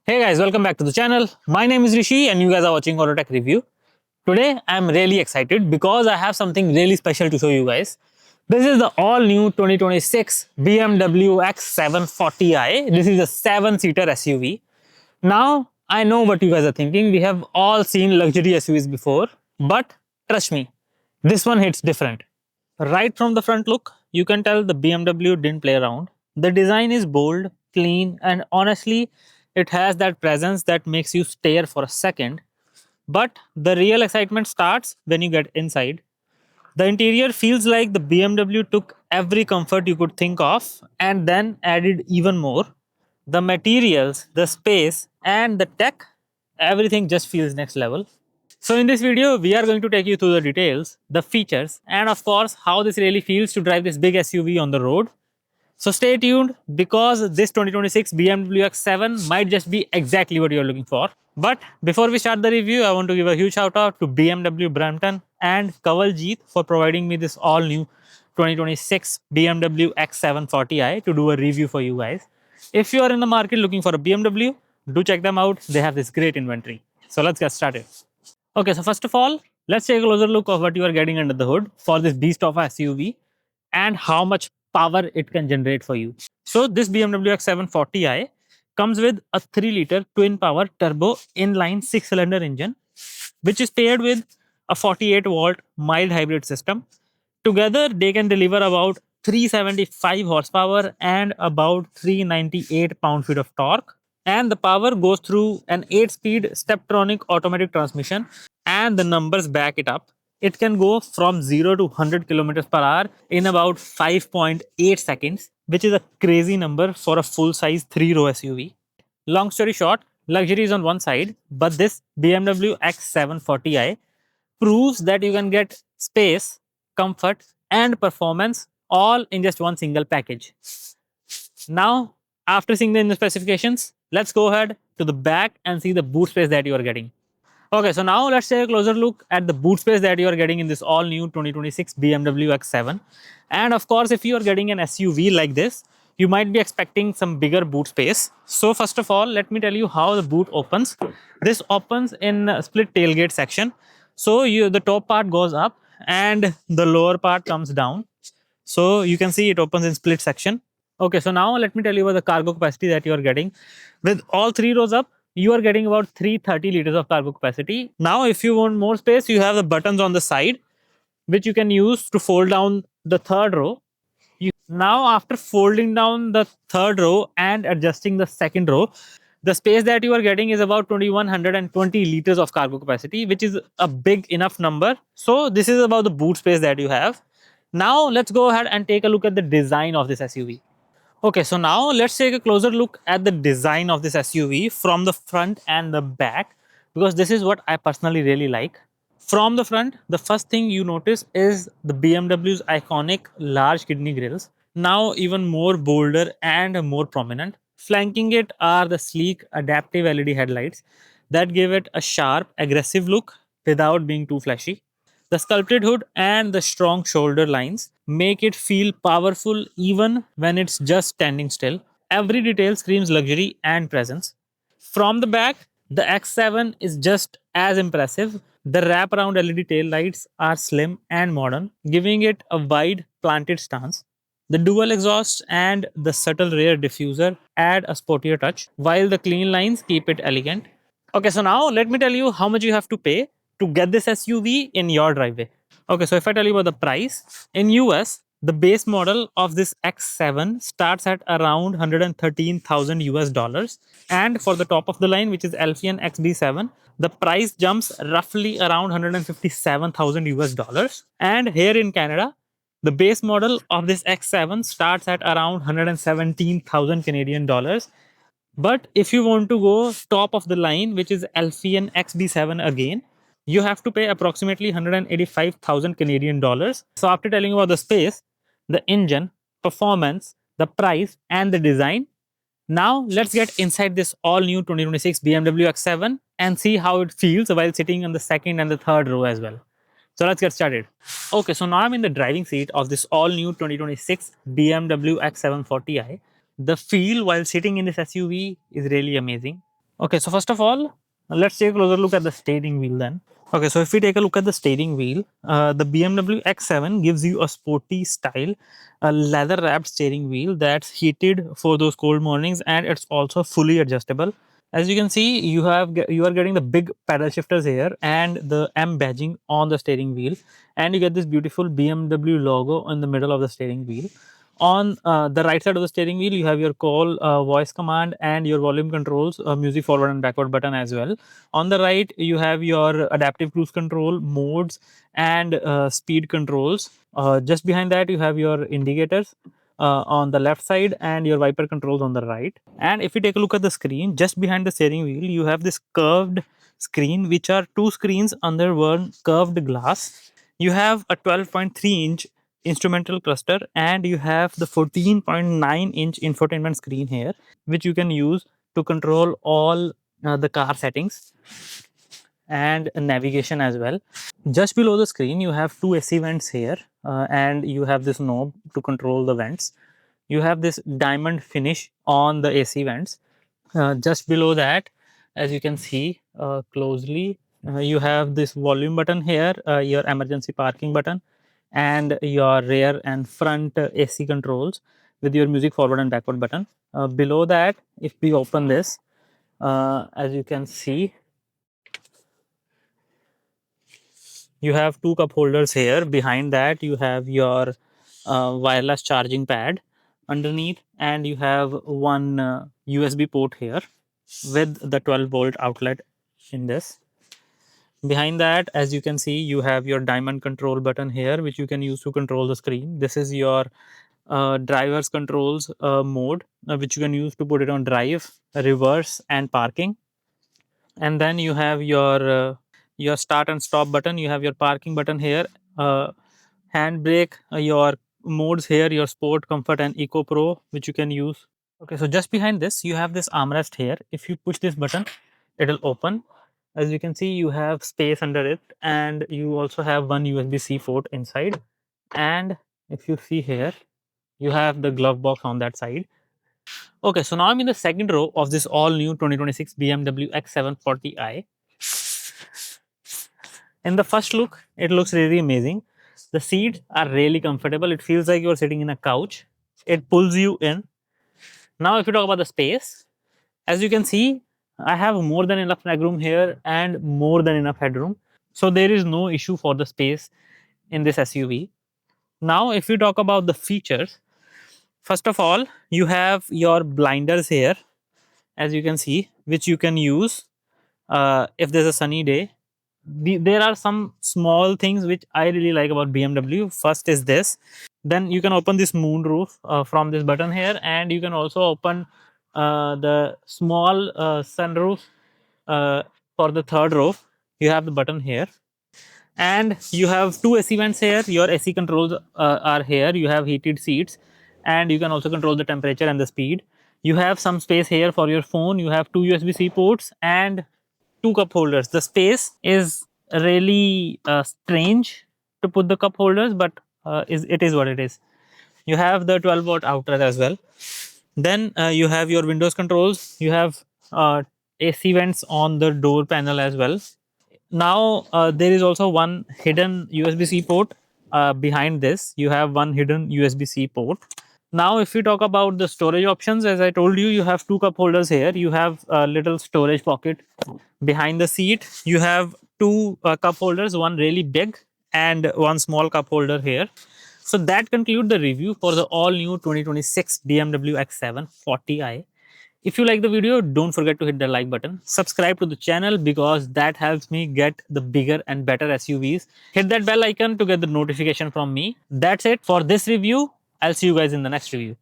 Hey guys, welcome back to the channel. My name is Rishi and you guys are watching AutoTech review. Today I'm really excited because I have something really special to show you guys. This is the all new 2026 BMW X7 40i. This is a 7-seater SUV. Now I know what you guys are thinking. We have all seen luxury SUVs before, but trust me, this one hits different. Right from the front look, you can tell the BMW didn't play around. The design is bold, clean, and honestly, it has that presence that makes you stare for a second. But the real excitement starts when you get inside. The interior feels like the BMW took every comfort you could think of and then added even more. The materials, the space, and the tech, everything just feels next level. So in this video, we are going to take you through the details, the features, and of course, how this really feels to drive this big SUV on the road. So stay tuned because this 2026 BMW X7 might just be exactly what you're looking for. But before we start the review, I want to give a huge shout out to BMW Brampton and Kawaljeet for providing me this all new 2026 BMW X7 40i to do a review for you guys. If you are in the market looking for a BMW, do check them out. They have this great inventory. So let's get started. Okay, so first of all, let's take a closer look of what you are getting under the hood for this beast of a SUV and how much power it can generate for you. So this BMW X7 40i comes with a 3-liter twin-power turbo inline 6-cylinder engine, which is paired with a 48-volt mild hybrid system. Together, they can deliver about 375 horsepower and about 398 pound-feet of torque. And the power goes through an 8-speed Steptronic automatic transmission, and the numbers back it up. It can go from 0 to 100 kilometers per hour in about 5.8 seconds, which is a crazy number for a full-size 3-row SUV. Long story short, luxury is on one side, but this BMW X7 40i proves that you can get space, comfort, and performance all in just one single package. Now, after seeing the specifications, let's go ahead to the back and see the boot space that you are getting. Okay, so now let's take a closer look at the boot space that you are getting in this all new 2026 BMW X7. And of course, if you are getting an SUV like this, you might be expecting some bigger boot space. So first of all, let me tell you how the boot opens. This opens in a split tailgate section. So the top part goes up and the lower part comes down. So you can see it opens in split section. Okay, so now let me tell you about the cargo capacity that you are getting. With all 3 rows up, you are getting about 330 liters of cargo capacity. Now, if you want more space, you have the buttons on the side, which you can use to fold down the 3rd row. Now, after folding down the 3rd row and adjusting the 2nd row, the space that you are getting is about 2120 liters of cargo capacity, which is a big enough number. So this is about the boot space that you have. Now, let's go ahead and take a look at the design of this SUV. Okay, so now let's take a closer look at the design of this SUV from the front and the back, because this is what I personally really like. From the front, the first thing you notice is the BMW's iconic large kidney grills, now even more bolder and more prominent. Flanking it are the sleek adaptive LED headlights that give it a sharp, aggressive look without being too flashy. The sculpted hood and the strong shoulder lines make it feel powerful even when it's just standing still. Every detail screams luxury and presence. From the back, the X7 is just as impressive. The wraparound LED tail lights are slim and modern, giving it a wide planted stance. The dual exhaust and the subtle rear diffuser add a sportier touch, while the clean lines keep it elegant. Okay, so now let me tell you how much you have to pay to get this SUV in your driveway. Okay, so if I tell you about the price, in US, the base model of this X7 starts at around 113,000 US dollars. And for the top of the line, which is Alphion XB7, the price jumps roughly around 157,000 US dollars. And here in Canada, the base model of this X7 starts at around 117,000 Canadian dollars. But if you want to go top of the line, which is Alphion XB7 again, you have to pay approximately 185,000 Canadian dollars. So after telling you about the space, the engine, performance, the price, and the design, now let's get inside this all new 2026 BMW X7 and see how it feels while sitting on the 2nd and the 3rd row as well. So let's get started. Okay, so now I'm in the driving seat of this all new 2026 BMW X7 40i. The feel while sitting in this SUV is really amazing. Okay, so first of all, let's take a closer look at the steering wheel then. Okay, so if we take a look at the steering wheel, the BMW X7 gives you a sporty style, a leather wrapped steering wheel that's heated for those cold mornings, and it's also fully adjustable. As you can see, you are getting the big paddle shifters here and the M badging on the steering wheel, and you get this beautiful BMW logo in the middle of the steering wheel. On the right side of the steering wheel, you have your call, voice command, and your volume controls, music forward and backward button as well. On the right, you have your adaptive cruise control modes and speed controls. Just behind that, you have your indicators on the left side and your wiper controls on the right. And if you take a look at the screen, just behind the steering wheel, you have this curved screen, which are two screens under one curved glass. You have a 12.3-inch instrumental cluster, and you have the 14.9-inch infotainment screen here, which you can use to control all the car settings and navigation as well. Just below the screen, you have two AC vents here, and you have this knob to control the vents. You have this diamond finish on the AC vents. Just below that, as you can see closely, you have this volume button here, your emergency parking button, and your rear and front AC controls with your music forward and backward button. Below that, if we open this, as you can see, you have two cup holders here. Behind that, you have your wireless charging pad underneath, and you have one USB port here with the 12-volt outlet in this. Behind that, as you can see, you have your diamond control button here, which you can use to control the screen. This is your driver's controls mode, which you can use to put it on drive, reverse, and parking. And then you have your start and stop button. You have your parking button here, handbrake, your modes here, your sport, comfort, and eco pro, which you can use. Okay, so just behind this, you have this armrest here. If you push this button, it'll open. As you can see, you have space under it, and you also have one USB-C port inside. And if you see here, you have the glove box on that side. Okay, so now I'm in the second row of this all new 2026 BMW X7 40i. In the first look, it looks really amazing. The seats are really comfortable. It feels like you're sitting in a couch. It pulls you in. Now, if you talk about the space, as you can see, I have more than enough legroom here and more than enough headroom. So there is no issue for the space in this SUV. Now, if you talk about the features, first of all, you have your blinders here, as you can see, which you can use if there's a sunny day. There are some small things which I really like about BMW. First is this. Then you can open this moon roof from this button here, and you can also open the small sunroof for the third row. You have the button here, and you have two AC vents here. Your AC controls are here. You have heated seats, and you can also control the temperature and the speed. You have some space here for your phone. You have two USB-C ports and two cup holders. The space is really strange to put the cup holders, but it is what it is. You have the 12-volt outlet as well. Then you have your Windows controls. You have AC vents on the door panel as well. Now there is also one hidden USB-C port behind this. You have one hidden USB-C port. Now, if we talk about the storage options, as I told you, you have two cup holders here. You have a little storage pocket behind the seat. You have two cup holders, one really big and one small cup holder here. So that concludes the review for the all new 2026 BMW X7 40i. If you like the video, don't forget to hit the like button. Subscribe to the channel because that helps me get the bigger and better SUVs. Hit that bell icon to get the notification from me. That's it for this review. I'll see you guys in the next review.